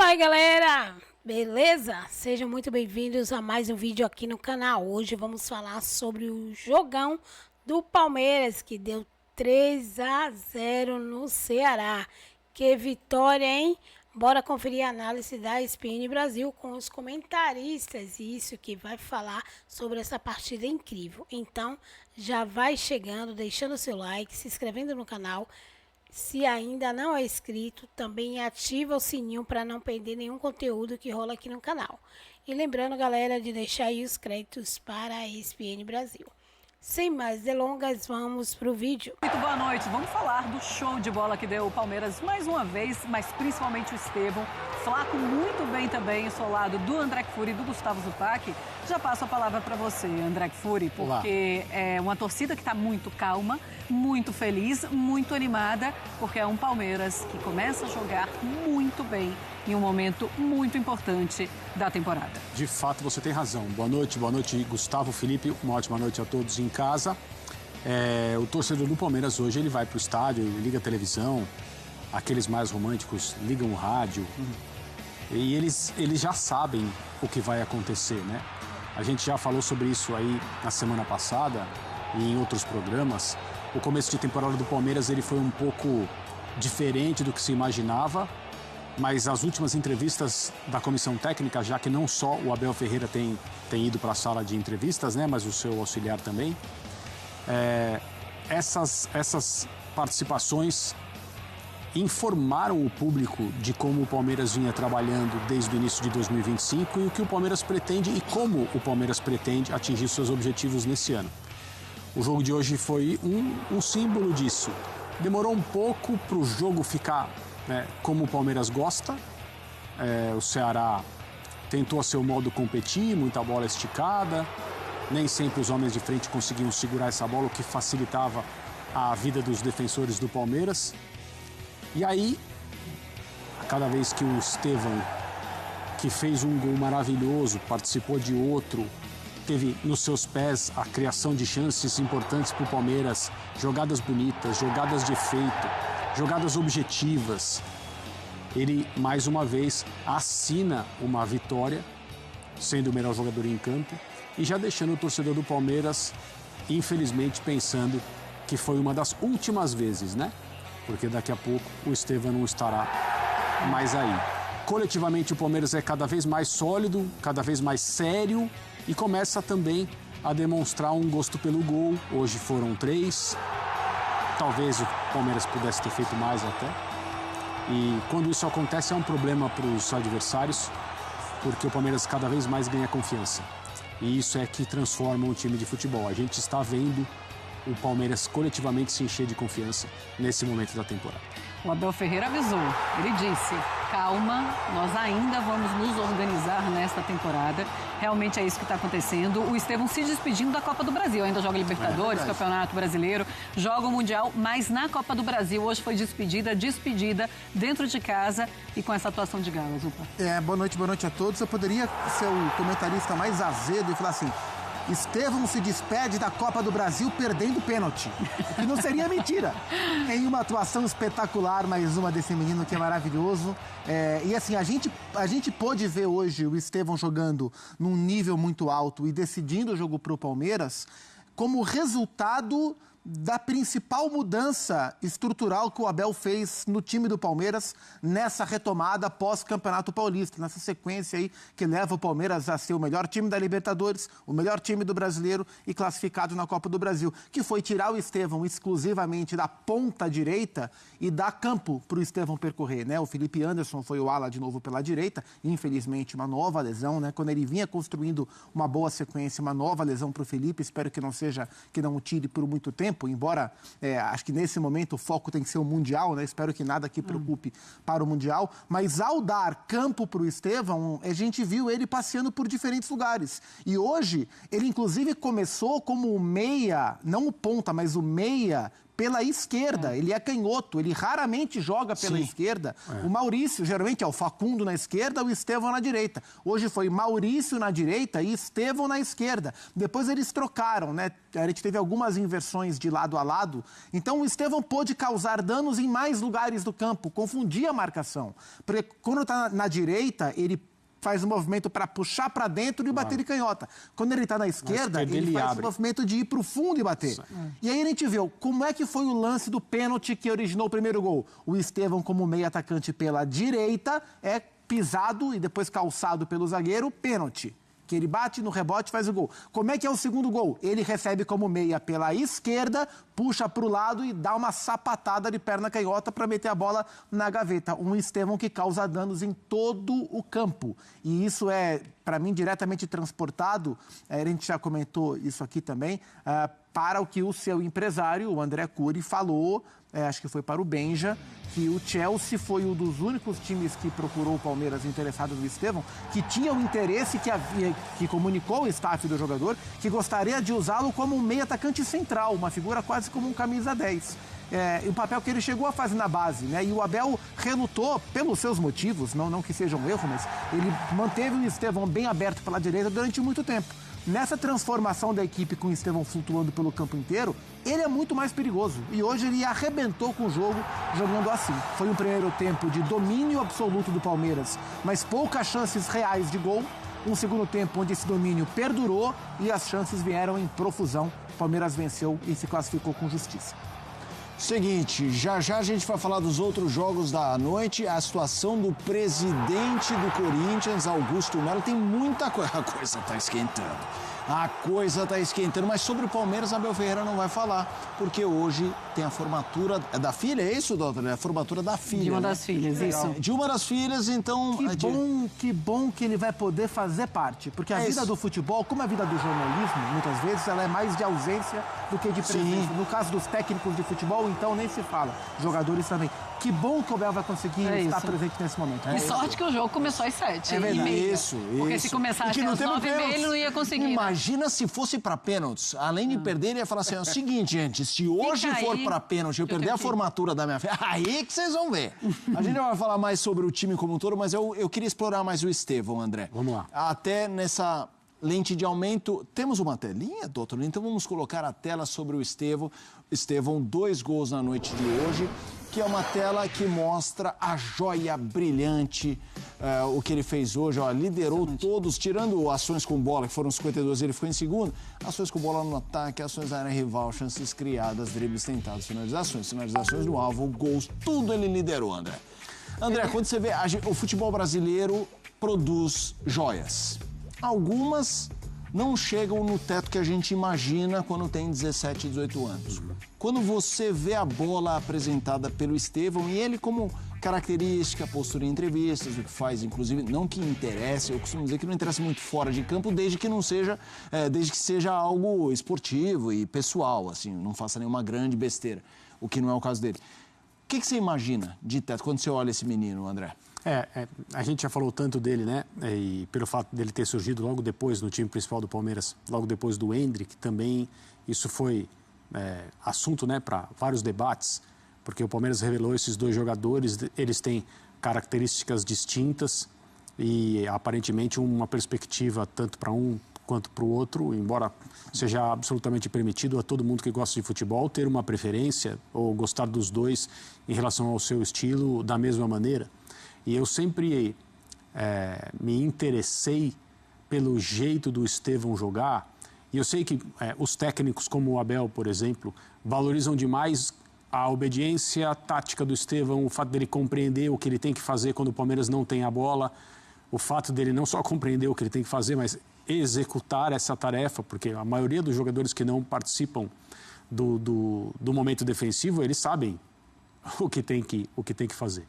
Fala aí, galera! Beleza? Sejam muito bem-vindos a mais um vídeo aqui no canal. Hoje vamos falar sobre o jogão do Palmeiras, que deu 3-0 no Ceará. Que vitória, hein? Bora conferir a análise da ESPN Brasil com os comentaristas. Isso que vai falar sobre essa partida incrível. Então, já vai chegando, deixando seu like, se inscrevendo no canal. Se ainda não é inscrito, também ativa o sininho para não perder nenhum conteúdo que rola aqui no canal. E lembrando, galera, de deixar aí os créditos para a ESPN Brasil. Sem mais delongas, vamos pro vídeo. Muito boa noite. Vamos falar do show de bola que deu o Palmeiras mais uma vez, mas principalmente o Estevão. Flaco muito bem também, solado do André Kfouri e do Gustavo Zupac. Já passo a palavra para você, André Kfouri, porque é uma torcida que está muito calma, muito feliz, muito animada, porque é um Palmeiras que começa a jogar muito bem em um momento muito importante da temporada. De fato, você tem razão. Boa noite, Gustavo, Felipe. Uma ótima noite a todos em casa. O torcedor do Palmeiras hoje, ele vai para o estádio, ele liga a televisão, aqueles mais românticos ligam o rádio. E eles já sabem o que vai acontecer, né? A gente já falou sobre isso aí na semana passada e em outros programas. O começo de temporada do Palmeiras, ele foi um pouco diferente do que se imaginava. Mas as últimas entrevistas da comissão técnica, já que não só o Abel Ferreira tem ido para a sala de entrevistas, né, mas o seu auxiliar também, essas participações informaram o público de como o Palmeiras vinha trabalhando desde o início de 2025 e o que o Palmeiras pretende e como o Palmeiras pretende atingir seus objetivos nesse ano. O jogo de hoje foi um símbolo disso. Demorou um pouco para o jogo ficar como o Palmeiras gosta. O Ceará tentou a seu modo competir, muita bola esticada. Nem sempre os homens de frente conseguiam segurar essa bola, o que facilitava a vida dos defensores do Palmeiras. E aí, cada vez que o Estevão, que fez um gol maravilhoso, participou de outro, teve nos seus pés a criação de chances importantes para o Palmeiras, jogadas bonitas, jogadas de efeito, jogadas objetivas. Ele, mais uma vez, assina uma vitória, sendo o melhor jogador em campo, e já deixando o torcedor do Palmeiras, infelizmente, pensando que foi uma das últimas vezes, né? Porque daqui a pouco o Estevão não estará mais aí. Coletivamente, o Palmeiras é cada vez mais sólido, cada vez mais sério e começa também a demonstrar um gosto pelo gol. Hoje foram 3. Talvez o Palmeiras pudesse ter feito mais até. E quando isso acontece é um problema para os adversários, porque o Palmeiras cada vez mais ganha confiança. E isso é que transforma um time de futebol. A gente está vendo o Palmeiras coletivamente se encher de confiança nesse momento da temporada. O Abel Ferreira avisou, ele disse, calma, nós ainda vamos nos organizar nesta temporada. Realmente é isso que está acontecendo. O Estevão se despedindo da Copa do Brasil, ainda joga Libertadores, Campeonato Brasileiro, joga o Mundial, mas na Copa do Brasil hoje foi despedida dentro de casa e com essa atuação de gala, Zupa. Boa noite a todos. Eu poderia ser o comentarista mais azedo e falar assim: Estevão se despede da Copa do Brasil perdendo pênalti. Que não seria mentira. Em uma atuação espetacular, mais uma desse menino que é maravilhoso. E assim, a gente pôde ver hoje o Estevão jogando num nível muito alto e decidindo o jogo pro Palmeiras como resultado da principal mudança estrutural que o Abel fez no time do Palmeiras nessa retomada pós-Campeonato Paulista, nessa sequência aí que leva o Palmeiras a ser o melhor time da Libertadores, o melhor time do Brasileiro e classificado na Copa do Brasil, que foi tirar o Estevão exclusivamente da ponta direita e dar campo para o Estevão percorrer, né? O Felipe Anderson foi o ala de novo pela direita, infelizmente uma nova lesão, né? Quando ele vinha construindo uma boa sequência, uma nova lesão para o Felipe, espero que não o tire por muito tempo, embora acho que nesse momento o foco tem que ser o Mundial, né? Espero que nada aqui preocupe para o Mundial, mas ao dar campo para o Estevão, a gente viu ele passeando por diferentes lugares. E hoje, ele inclusive começou como o meia, não o ponta, mas o meia pela esquerda. Ele é canhoto, ele raramente joga pela esquerda. O Maurício, geralmente, é o Facundo na esquerda, o Estevão na direita. Hoje foi Maurício na direita e Estevão na esquerda. Depois eles trocaram, né? A gente teve algumas inversões de lado a lado. Então o Estevão pôde causar danos em mais lugares do campo, confundia a marcação. Porque quando está na direita, ele faz o movimento para puxar para dentro e bater de canhota. Quando ele está na esquerda, ele faz o movimento de ir para o fundo e bater. E aí a gente viu como é que foi o lance do pênalti que originou o primeiro gol. O Estevão, como meio atacante pela direita, é pisado e depois calçado pelo zagueiro, pênalti. Que ele bate no rebote e faz o gol. Como é que é o segundo gol? Ele recebe como meia pela esquerda, puxa para o lado e dá uma sapatada de perna canhota para meter a bola na gaveta. Um Estevão que causa danos em todo o campo. E isso é, para mim, diretamente transportado, a gente já comentou isso aqui também, para o que o seu empresário, o André Cury, falou, acho que foi para o Benja, que o Chelsea foi um dos únicos times que procurou o Palmeiras interessado no Estevão, que tinha o interesse, que comunicou o staff do jogador, que gostaria de usá-lo como um meio atacante central, uma figura quase como um camisa 10. E o papel que ele chegou a fazer na base, né? E o Abel relutou pelos seus motivos, não que seja um erro, mas ele manteve o Estevão bem aberto pela direita durante muito tempo. Nessa transformação da equipe com o Estevão flutuando pelo campo inteiro, ele é muito mais perigoso. E hoje ele arrebentou com o jogo jogando assim. Foi um primeiro tempo de domínio absoluto do Palmeiras, mas poucas chances reais de gol. Um segundo tempo onde esse domínio perdurou e as chances vieram em profusão. O Palmeiras venceu e se classificou com justiça. Seguinte, já a gente vai falar dos outros jogos da noite. A situação do presidente do Corinthians, Augusto Melo, tem muita coisa. A coisa tá esquentando. A coisa tá esquentando, mas sobre o Palmeiras, Abel Ferreira não vai falar, porque hoje tem a formatura da filha, é isso, doutor? É a formatura da filha. De uma das filhas, isso. De uma das filhas, então... Que bom que ele vai poder fazer parte, porque a vida do futebol, como a vida do jornalismo, muitas vezes, ela é mais de ausência do que de presença. No caso dos técnicos de futebol, então, nem se fala. Jogadores também. Que bom que o Abel vai conseguir estar presente nesse momento. E sorte que o jogo começou às 7h30. É verdade. Isso. Porque se começasse às 9h30, ele não ia conseguir. Imagina se fosse para pênaltis. Além de perder, ele ia falar assim, é o seguinte, gente, se hoje for para pênalti, eu perder a formatura da minha filha, aí que vocês vão ver. A gente vai falar mais sobre o time como um todo, mas eu queria explorar mais o Estevão, André. Vamos lá. Até nessa lente de aumento, temos uma telinha, doutor? Então vamos colocar a tela sobre o Estevão. Estevão, 2 gols na noite de hoje, que é uma tela que mostra a joia brilhante, o que ele fez hoje, ó, liderou todos, tirando ações com bola, que foram 52, ele ficou em segundo, ações com bola no ataque, ações na área rival, chances criadas, dribles tentados, finalizações no alvo, gols, tudo ele liderou, André. André, quando você vê, o futebol brasileiro produz joias. Algumas não chegam no teto que a gente imagina quando tem 17, 18 anos. Quando você vê a bola apresentada pelo Estevão e ele como característica, postura em entrevistas, o que faz, inclusive, não que interesse, eu costumo dizer que não interessa muito fora de campo, desde que seja algo esportivo e pessoal, assim, não faça nenhuma grande besteira, o que não é o caso dele. O que você imagina de teto quando você olha esse menino, André? A gente já falou tanto dele, né? E pelo fato dele ter surgido logo depois no time principal do Palmeiras, logo depois do Endrick, também isso foi assunto, né, para vários debates, porque o Palmeiras revelou esses 2 jogadores, eles têm características distintas e aparentemente uma perspectiva tanto para um quanto para o outro, embora seja absolutamente permitido a todo mundo que gosta de futebol ter uma preferência ou gostar dos 2 em relação ao seu estilo da mesma maneira. E eu sempre me interessei pelo jeito do Estevão jogar. E eu sei que os técnicos, como o Abel, por exemplo, valorizam demais a obediência tática do Estevão, o fato dele compreender o que ele tem que fazer quando o Palmeiras não tem a bola, o fato dele não só compreender o que ele tem que fazer, mas executar essa tarefa, porque a maioria dos jogadores que não participam do momento defensivo, eles sabem o que tem que fazer.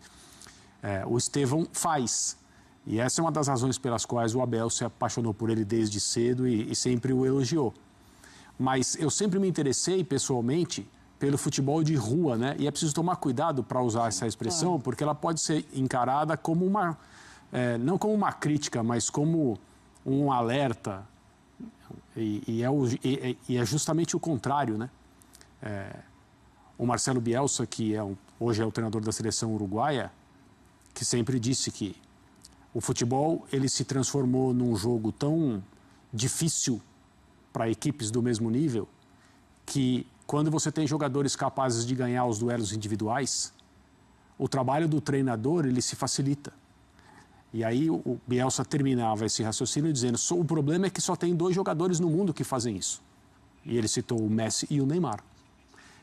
O Estevão faz. E essa é uma das razões pelas quais o Abel se apaixonou por ele desde cedo e sempre o elogiou. Mas eu sempre me interessei, pessoalmente, pelo futebol de rua, né? E é preciso tomar cuidado para usar essa expressão, porque ela pode ser encarada como não como uma crítica, mas como um alerta. E é justamente o contrário, né? O Marcelo Bielsa, que hoje é o treinador da seleção uruguaia, que sempre disse que o futebol ele se transformou num jogo tão difícil para equipes do mesmo nível que quando você tem jogadores capazes de ganhar os duelos individuais, o trabalho do treinador ele se facilita. E aí o Bielsa terminava esse raciocínio dizendo: o problema é que só tem 2 jogadores no mundo que fazem isso. E ele citou o Messi e o Neymar.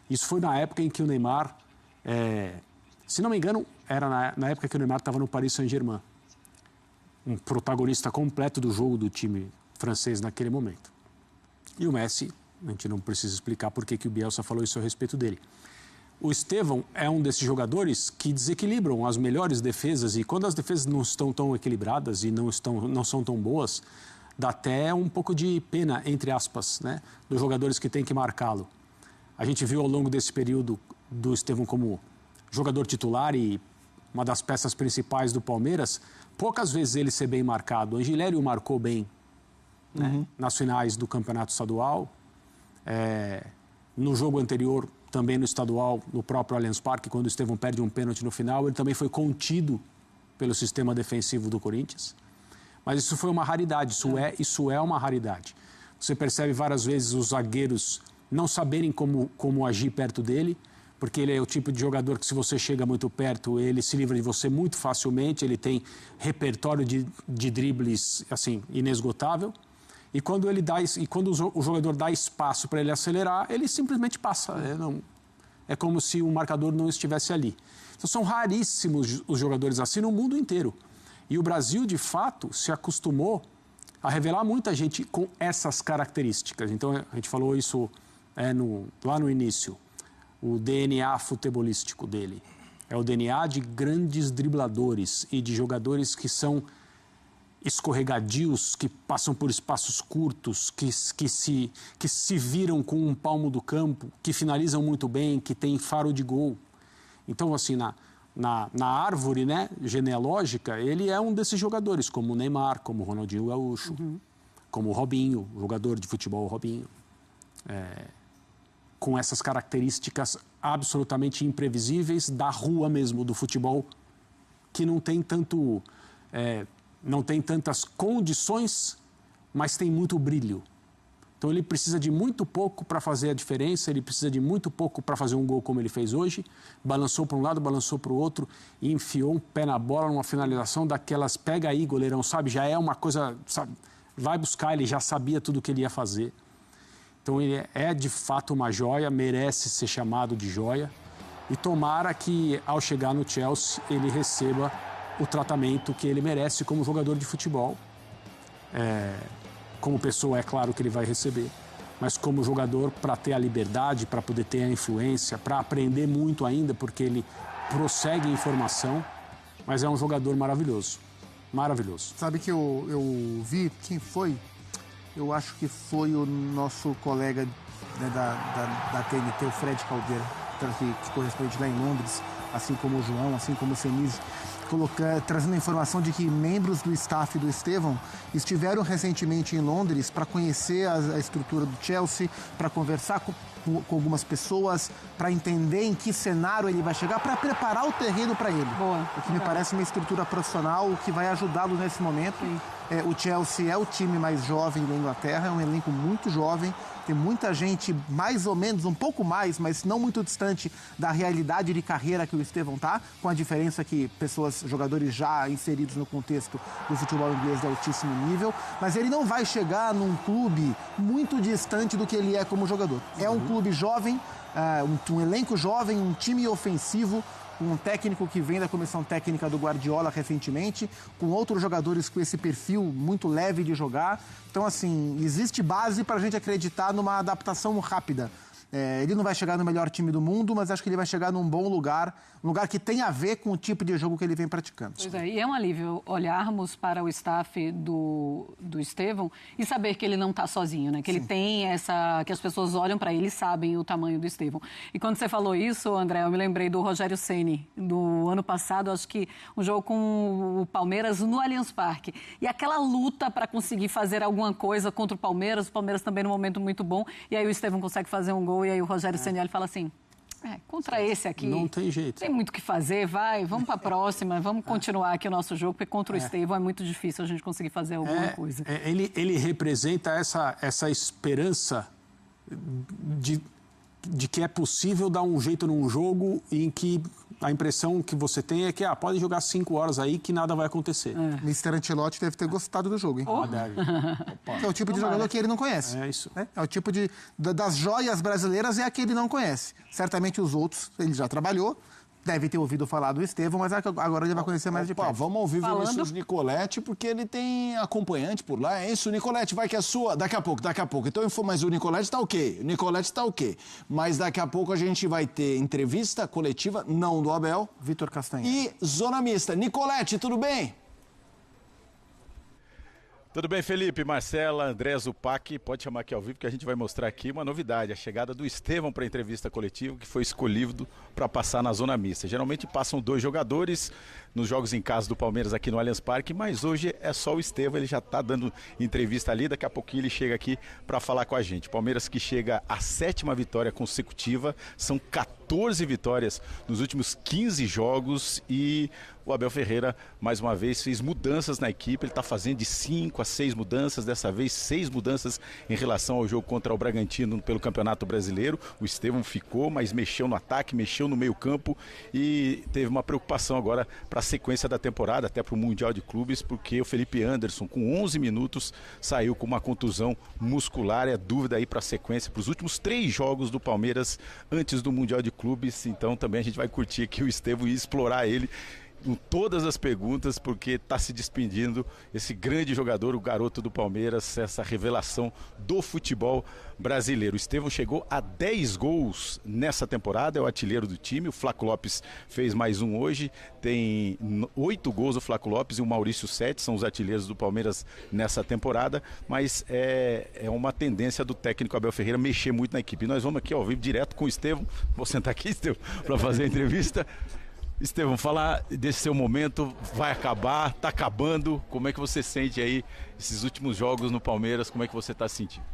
Isso foi na época em que o Neymar, se não me engano, era na época que o Neymar estava no Paris Saint-Germain. Um protagonista completo do jogo do time francês naquele momento. E o Messi, a gente não precisa explicar por que o Bielsa falou isso a respeito dele. O Estevão é um desses jogadores que desequilibram as melhores defesas, e quando as defesas não estão tão equilibradas e não são tão boas, dá até um pouco de pena, entre aspas, né, dos jogadores que têm que marcá-lo. A gente viu ao longo desse período do Estevão como jogador titular e uma das peças principais do Palmeiras, poucas vezes ele ser bem marcado. O Angilério o marcou bem, né, nas finais do Campeonato Estadual, no jogo anterior, também no estadual, no próprio Allianz Parque, quando o Estevão perde um pênalti no final, ele também foi contido pelo sistema defensivo do Corinthians. Mas isso foi uma raridade, isso é uma raridade. Você percebe várias vezes os zagueiros não saberem como agir perto dele, porque ele é o tipo de jogador que, se você chega muito perto, ele se livra de você muito facilmente, ele tem repertório de dribles assim, inesgotável. E quando o jogador dá espaço para ele acelerar, ele simplesmente passa. É como se o marcador não estivesse ali. Então, são raríssimos os jogadores assim no mundo inteiro. E o Brasil, de fato, se acostumou a revelar muita gente com essas características. Então, a gente falou isso lá no início. O DNA futebolístico dele é o DNA de grandes dribladores e de jogadores que são escorregadios, que passam por espaços curtos, que se viram com um palmo do campo, que finalizam muito bem, que tem faro de gol. Então, assim, na árvore, né, genealógica, ele é um desses jogadores, como o Neymar, como o Ronaldinho Gaúcho, como o Robinho, jogador de futebol Robinho. Com essas características absolutamente imprevisíveis da rua mesmo, do futebol, que não tem não tem tantas condições, mas tem muito brilho. Então ele precisa de muito pouco para fazer a diferença, ele precisa de muito pouco para fazer um gol como ele fez hoje. Balançou para um lado, balançou para o outro e enfiou um pé na bola numa finalização daquelas, pega aí, goleirão, sabe? Já é uma coisa, sabe? Vai buscar, ele já sabia tudo o que ele ia fazer. Então ele é de fato uma joia, merece ser chamado de joia. E tomara que, ao chegar no Chelsea, ele receba o tratamento que ele merece como jogador de futebol. Como pessoa, é claro que ele vai receber, mas como jogador, para ter a liberdade, para poder ter a influência, para aprender muito ainda, porque ele prossegue em formação, mas é um jogador maravilhoso, maravilhoso. Sabe que eu vi, quem foi? Eu acho que foi o nosso colega, né, da TNT, o Fred Caldeira, que corresponde lá em Londres, assim como o João, assim como o Senise, trazendo a informação de que membros do staff do Estevão estiveram recentemente em Londres para conhecer a estrutura do Chelsea, para conversar com algumas pessoas, para entender em que cenário ele vai chegar, para preparar o terreno para ele. Boa. O que me parece uma estrutura profissional que vai ajudá-lo nesse momento. O Chelsea é o time mais jovem da Inglaterra, é um elenco muito jovem, tem muita gente mais ou menos, um pouco mais, mas não muito distante da realidade de carreira que o Estevão tá, com a diferença que jogadores já inseridos no contexto do futebol inglês de altíssimo nível, mas ele não vai chegar num clube muito distante do que ele é como jogador. É um clube jovem, um elenco jovem, um time ofensivo, um técnico que vem da comissão técnica do Guardiola recentemente, com outros jogadores com esse perfil muito leve de jogar. Então, assim, existe base para a gente acreditar numa adaptação rápida. Ele não vai chegar no melhor time do mundo, mas acho que ele vai chegar num bom lugar, um lugar que tem a ver com o tipo de jogo que ele vem praticando. Pois é, e é um alívio olharmos para o staff do Estevão e saber que ele não está sozinho, né? Que ele tem que as pessoas olham para ele e sabem o tamanho do Estevão. E quando você falou isso, André, eu me lembrei do Rogério Ceni, do ano passado, acho que um jogo com o Palmeiras no Allianz Parque. E aquela luta para conseguir fazer alguma coisa contra o Palmeiras também num momento muito bom, e aí o Estevão consegue fazer um gol, e aí o Rogério Ceni fala assim: Contra esse aqui... Não tem jeito. Tem muito o que fazer, vamos para a próxima, vamos continuar aqui o nosso jogo, porque contra o Estevão é muito difícil a gente conseguir fazer alguma coisa. Ele representa essa esperança de que é possível dar um jeito num jogo em que a impressão que você tem é que pode jogar 5 horas aí que nada vai acontecer. Mr. Ancelotti deve ter gostado do jogo, hein? Deve. Que é o tipo de jogador que ele não conhece. É isso. É o tipo das joias brasileiras é a que ele não conhece. Certamente os outros ele já trabalhou, deve ter ouvido falar do Estevão, mas agora ele vai conhecer mais de perto. Vamos ouvir o Vinícius Nicoletti, porque ele tem acompanhante por lá. É isso, Nicoletti, vai que é sua. Daqui a pouco. Então, mas o Nicoletti tá ok. Mas daqui a pouco a gente vai ter entrevista coletiva, não do Abel. Vitor Castanheira. E zona mista. Nicoletti, tudo bem? Tudo bem, Felipe, Marcela, André, Zupac, pode chamar aqui ao vivo que a gente vai mostrar aqui uma novidade, a chegada do Estevão para a entrevista coletiva, que foi escolhido para passar na zona mista. Geralmente passam 2 jogadores nos jogos em casa do Palmeiras aqui no Allianz Parque, mas hoje é só o Estevão, ele já está dando entrevista ali, daqui a pouquinho ele chega aqui para falar com a gente. Palmeiras que chega à 7ª vitória consecutiva, são 14 vitórias nos últimos 15 jogos e o Abel Ferreira, mais uma vez, fez mudanças na equipe, ele está fazendo de 5 a 6 mudanças, dessa vez 6 mudanças em relação ao jogo contra o Bragantino pelo Campeonato Brasileiro. O Estevão ficou, mas mexeu no ataque, mexeu no meio campo e teve uma preocupação agora para a sequência da temporada, até para o Mundial de Clubes, porque o Felipe Anderson, com 11 minutos, saiu com uma contusão muscular, é dúvida aí para a sequência, para os últimos 3 jogos do Palmeiras antes do Mundial de Clubes, então também a gente vai curtir aqui o Estevão e explorar ele com todas as perguntas, porque está se despedindo esse grande jogador, o garoto do Palmeiras, essa revelação do futebol brasileiro. O Estevão chegou a 10 gols nessa temporada, é o artilheiro do time, o Flaco Lopes fez mais um hoje, tem 8 gols o Flaco Lopes e o Maurício 7, são os artilheiros do Palmeiras nessa temporada, mas é uma tendência do técnico Abel Ferreira mexer muito na equipe. E nós vamos aqui ao vivo direto com o Estevão, vou sentar aqui, Estevão, para fazer a entrevista. Estevão, falar desse seu momento, vai acabar, está acabando, como é que você sente aí esses últimos jogos no Palmeiras, como é que você está se sentindo?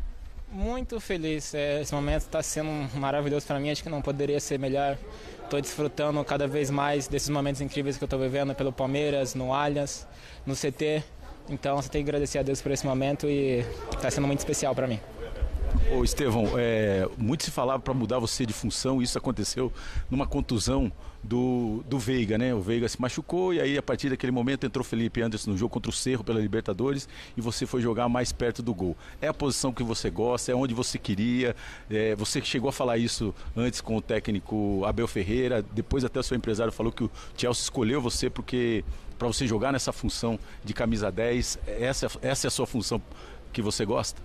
Muito feliz, esse momento está sendo maravilhoso para mim, acho que não poderia ser melhor, estou desfrutando cada vez mais desses momentos incríveis que eu estou vivendo pelo Palmeiras, no Allianz, no CT, então você tem que agradecer a Deus por esse momento e está sendo muito especial para mim. Ô Estevão, muito se falava para mudar você de função, isso aconteceu numa contusão do Veiga, né? O Veiga se machucou e aí a partir daquele momento entrou Felipe Anderson no jogo contra o Cerro pela Libertadores e você foi jogar mais perto do gol. É a posição que você gosta, é onde você queria, você chegou a falar isso antes com o técnico Abel Ferreira, depois até o seu empresário falou que o Chelsea escolheu você porque para você jogar nessa função de camisa 10, essa é a sua função que você gosta?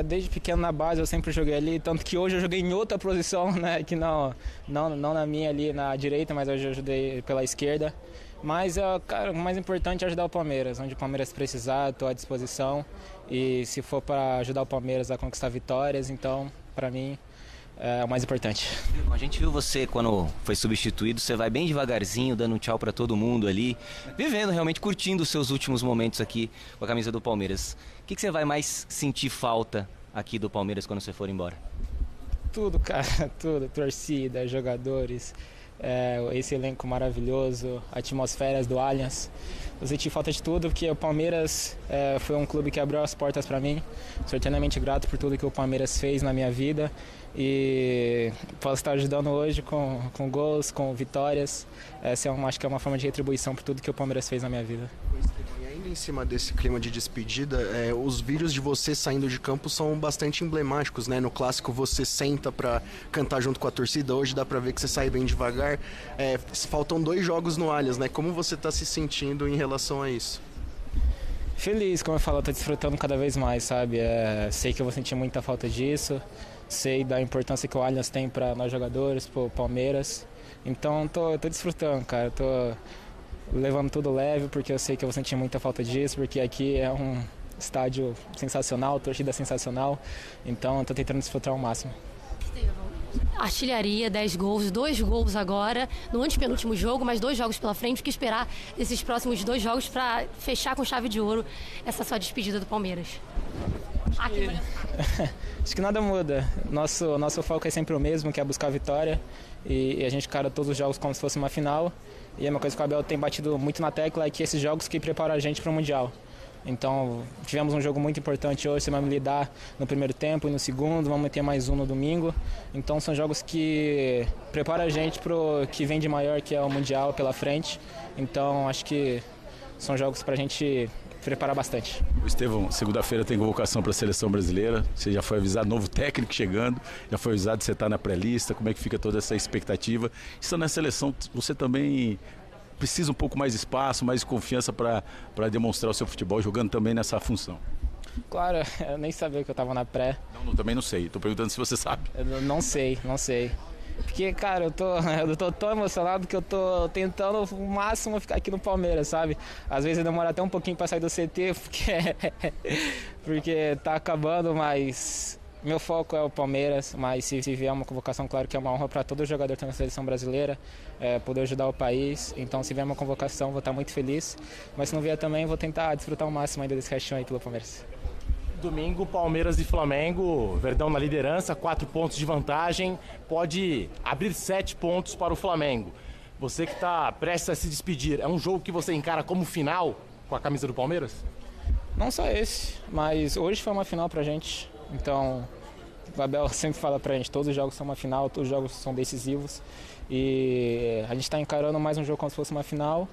Desde pequeno na base eu sempre joguei ali, tanto que hoje eu joguei em outra posição, né, que não na minha ali na direita, mas hoje eu ajudei pela esquerda. Mas cara, o mais importante é ajudar o Palmeiras, onde o Palmeiras precisar, estou à disposição. E se for para ajudar o Palmeiras a conquistar vitórias, então para mim é o mais importante. A gente viu você quando foi substituído, você vai bem devagarzinho, dando um tchau para todo mundo ali, vivendo realmente, curtindo os seus últimos momentos aqui com a camisa do Palmeiras. O que você vai mais sentir falta aqui do Palmeiras quando você for embora? Tudo, cara, tudo. Torcida, jogadores, esse elenco maravilhoso, atmosferas do Allianz. Eu senti falta de tudo, porque o Palmeiras foi um clube que abriu as portas para mim. Sou eternamente grato por tudo que o Palmeiras fez na minha vida. E posso estar ajudando hoje com gols, com vitórias. Essa acho que é uma forma de retribuição por tudo que o Palmeiras fez na minha vida. E ainda em cima desse clima de despedida, os vídeos de você saindo de campo são bastante emblemáticos, né? No clássico você senta para cantar junto com a torcida, hoje dá para ver que você sai bem devagar. Faltam 2 jogos no Allianz, né? Como você está se sentindo em relação a isso? Feliz, como eu falo, estou desfrutando cada vez mais, sabe? Sei que eu vou sentir muita falta disso, sei da importância que o Allianz tem para nós jogadores, para o Palmeiras. Então tô desfrutando, cara, tô levando tudo leve, porque eu sei que eu vou sentir muita falta disso, porque aqui é um estádio sensacional, torcida sensacional, então estou tentando desfrutar ao máximo. Artilharia, 10 gols, 2 gols agora, no antepenúltimo jogo, mas 2 jogos pela frente. O que esperar desses próximos 2 jogos para fechar com chave de ouro essa sua despedida do Palmeiras? Acho que nada muda. Nosso foco é sempre o mesmo, que é buscar a vitória. E a gente encara todos os jogos como se fosse uma final. E é uma coisa que o Abel tem batido muito na tecla, é que esses jogos que preparam a gente para o Mundial. Então, tivemos um jogo muito importante hoje, vamos lidar no primeiro tempo e no segundo, vamos ter mais um no domingo. Então, são jogos que preparam a gente para o que vem de maior, que é o Mundial pela frente. Então, acho que são jogos para a gente preparar bastante. O Estevão, segunda-feira tem convocação para a seleção brasileira. Você já foi avisado, novo técnico chegando, já foi avisado que você está na pré-lista. Como é que fica toda essa expectativa? Estando na seleção, você também precisa um pouco mais de espaço, mais de confiança para demonstrar o seu futebol, jogando também nessa função. Claro, eu nem sabia que eu estava na pré. Não, também não sei. Estou perguntando se você sabe. Eu não sei. Porque, cara, eu tô tão emocionado que eu tô tentando o máximo ficar aqui no Palmeiras, sabe? Às vezes demora até um pouquinho pra sair do CT, porque tá acabando, mas meu foco é o Palmeiras. Mas se vier uma convocação, claro que é uma honra para todo jogador que tá na seleção brasileira, poder ajudar o país. Então, se vier uma convocação, vou estar muito feliz. Mas se não vier também, vou tentar desfrutar o máximo ainda desse restinho aí pelo Palmeiras. Domingo, Palmeiras e Flamengo, Verdão na liderança, 4 pontos de vantagem, pode abrir 7 pontos para o Flamengo. Você que está prestes a se despedir, é um jogo que você encara como final com a camisa do Palmeiras? Não só esse, mas hoje foi uma final pra gente. Então, o Abel sempre fala pra gente, todos os jogos são uma final, todos os jogos são decisivos. E a gente está encarando mais um jogo como se fosse uma final.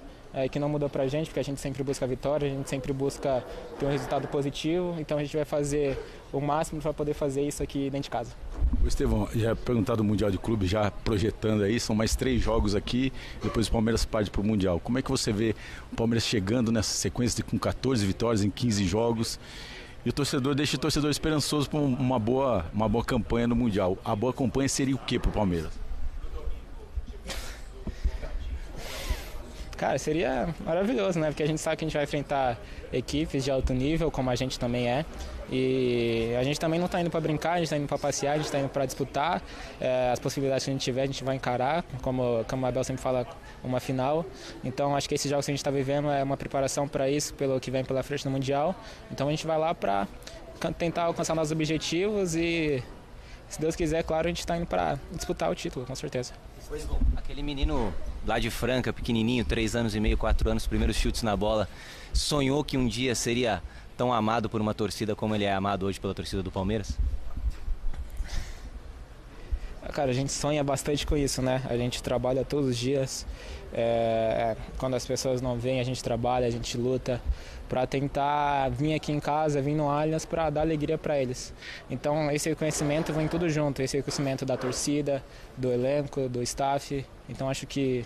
Que não mudou pra gente, porque a gente sempre busca a vitória, a gente sempre busca ter um resultado positivo, então a gente vai fazer o máximo para poder fazer isso aqui dentro de casa. O Estevão, já perguntado do Mundial de Clube, já projetando aí, são mais 3 jogos aqui, depois o Palmeiras parte para o Mundial. Como é que você vê o Palmeiras chegando nessa sequência com 14 vitórias em 15 jogos? E o torcedor deixa o torcedor esperançoso por uma boa campanha no Mundial. A boa campanha seria o que para o Palmeiras? Cara, seria maravilhoso, né? Porque a gente sabe que a gente vai enfrentar equipes de alto nível, como a gente também é. E a gente também não está indo para brincar, a gente está indo para passear, a gente está indo para disputar. As possibilidades que a gente tiver, a gente vai encarar, como o Abel sempre fala, uma final. Então, acho que esses jogos que a gente está vivendo é uma preparação para isso, pelo que vem pela frente no Mundial. Então, a gente vai lá para tentar alcançar nossos objetivos e, se Deus quiser, claro, a gente está indo para disputar o título, com certeza. Aquele menino lá de Franca, pequenininho, 3 anos e meio, 4 anos, primeiros chutes na bola, sonhou que um dia seria tão amado por uma torcida como ele é amado hoje pela torcida do Palmeiras? Cara, a gente sonha bastante com isso, né? A gente trabalha todos os dias. Quando as pessoas não vêm, a gente trabalha, a gente luta para tentar vir aqui em casa, vir no Allianz para dar alegria para eles. Então, esse reconhecimento vem tudo junto, esse reconhecimento da torcida, do elenco, do staff. Então, acho que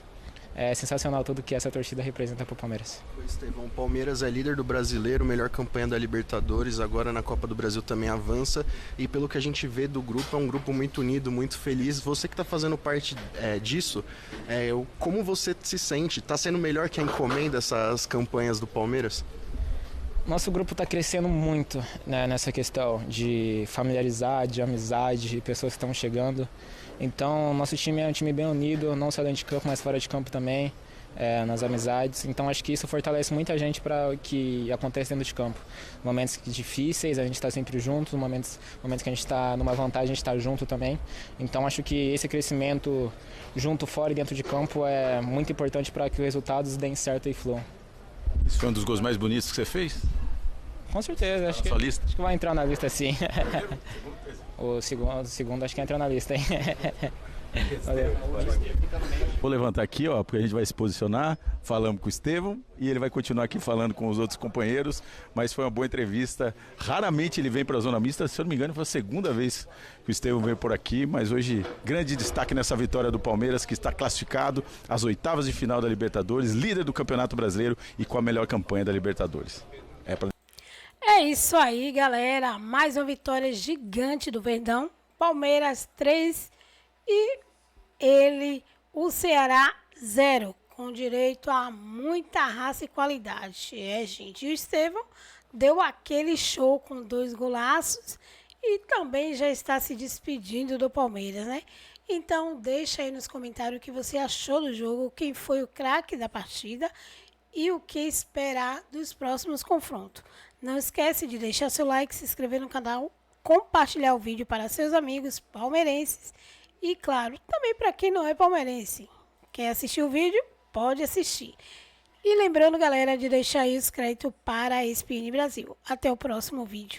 é sensacional tudo que essa torcida representa para o Palmeiras. Estevão, o Palmeiras é líder do Brasileiro, melhor campanha da Libertadores, agora na Copa do Brasil também avança. E pelo que a gente vê do grupo, é um grupo muito unido, muito feliz. Você que está fazendo parte disso, como você se sente? Está sendo melhor que a encomenda essas campanhas do Palmeiras? Nosso grupo está crescendo muito, né, nessa questão de familiarizar, de amizade, de pessoas que estão chegando. Então, nosso time é um time bem unido, não só dentro de campo, mas fora de campo também, nas amizades. Então, acho que isso fortalece muita gente para o que acontece dentro de campo. Momentos difíceis, a gente está sempre junto, momentos que a gente está numa vantagem, a gente está junto também. Então, acho que esse crescimento junto, fora e dentro de campo é muito importante para que os resultados deem certo e fluam. Esse foi um dos gols mais bonitos que você fez? Com certeza, acho que vai entrar na lista sim. O segundo acho que entra na lista, hein? Valeu. Vou levantar aqui, ó, porque a gente vai se posicionar, falamos com o Estevão e ele vai continuar aqui falando com os outros companheiros, mas foi uma boa entrevista. Raramente ele vem para a Zona Mista, se eu não me engano foi a segunda vez que o Estevão veio por aqui, mas hoje grande destaque nessa vitória do Palmeiras, que está classificado às 8ª de final da Libertadores, líder do Campeonato Brasileiro e com a melhor campanha da Libertadores. É isso aí, galera. Mais uma vitória gigante do Verdão. Palmeiras 3 e o Ceará 0. Com direito a muita raça e qualidade. Gente. E o Estevão deu aquele show com 2 golaços e também já está se despedindo do Palmeiras, né? Então, deixa aí nos comentários o que você achou do jogo, quem foi o craque da partida e o que esperar dos próximos confrontos. Não esquece de deixar seu like, se inscrever no canal, compartilhar o vídeo para seus amigos palmeirenses e, claro, também para quem não é palmeirense. Quer assistir o vídeo? Pode assistir. E lembrando, galera, de deixar aí o inscrito para a ESPN Brasil. Até o próximo vídeo.